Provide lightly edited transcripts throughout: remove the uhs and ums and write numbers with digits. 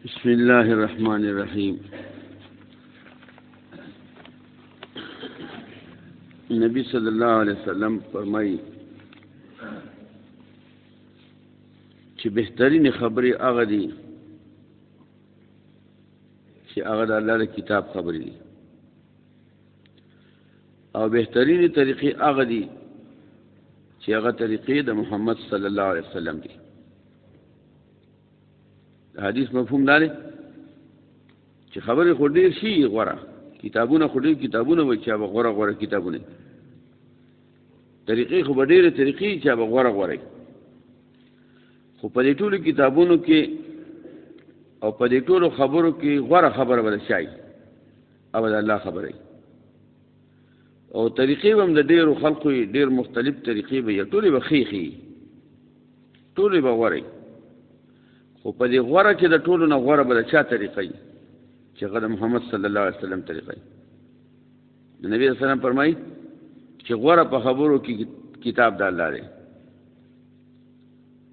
بسم الله الرحمن الرحیم. نبی صلی اللہ علیہ وسلم فرمائی چې بهترین خبرې هغه دي چې هغه د الله د کتاب خبرې دي، او بهترین طریقې هغه دي چې هغه طریقې د محمد صلی الله علیه وسلم دي. حدیث مفهوم دا دی چې خبرې خو ډېر شي غوره، کتابونه خو ډېر کتابونه وایي چې هغه غوره کتابونه، طریقې خو به ډېرې طریقې چې هغه غوره خو په دې ټولو کتابونو کې او په دې ټولو خبرو کې غوره خبره به شي او د الله خبره، او طریقې به هم د ډېرو خلقو ډېر مختلف طریقې به یې ټولې به ښې ټولې به غوره، خو په دې غوره کې د ټولو نه غوره به د چا طریقه وي چې هغه د محمد صلی الله علیه وسلم طریقه وي. د نبی صلی الله علیه وسلم فرمایي چې غوره په خبرو کې کتاب د الله دی،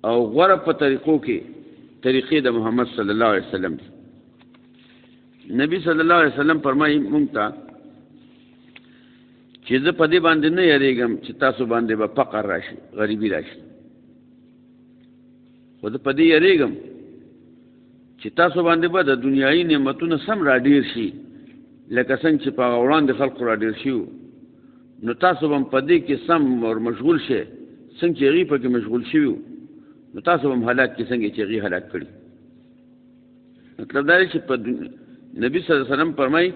او غوره په طریقو کې طریقې د محمد صلی الله علیه وسلم دی. نبی صلی الله علیه وسلم فرمایي مونږ ته چې زه په دې باندې نه یریږم چې تاسو باندې به فقر راشي، غریبي راشي، خو زه په دې یریږم چې تاسو باندې به د دنیایي نعمتونه سم را ډېر شي، لکه څنګه چې په هغه وړاندې خلقو را ډېر شي، نو تاسو به هم په دې کې سم ور مشغول شئ، څنګه چې هغوی پکې مشغول شوي وو، نو تاسو به هم هلاک کې څنګه چې هغوی هلاک کړي. مطلب دا دی چې په نبي صلی الله علیه وسلم فرمایي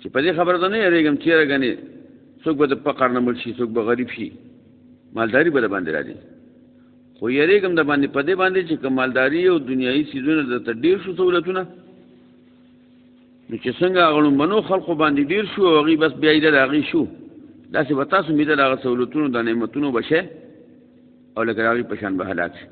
چې په دې خبره ته نه یېرېږم چې یاره ګنې څوک به د فقر نه مړ شي، څوک به غریب شي، مالداري به د باندې را ځي، خو یېرېږم د باندې په دې باندې چې که مالداري او دنیایي څیزونه درته ډېر شو سهولتونه، نو چې څنګه هغه لومبنو خلقو باندې ډېر شو او هغوی بس بیا یې د هغې شو، داسې به تاسو مې د هغه سهولتونو د نعمتونو به شئ او لکه د هغوی په شان به هلاک شي.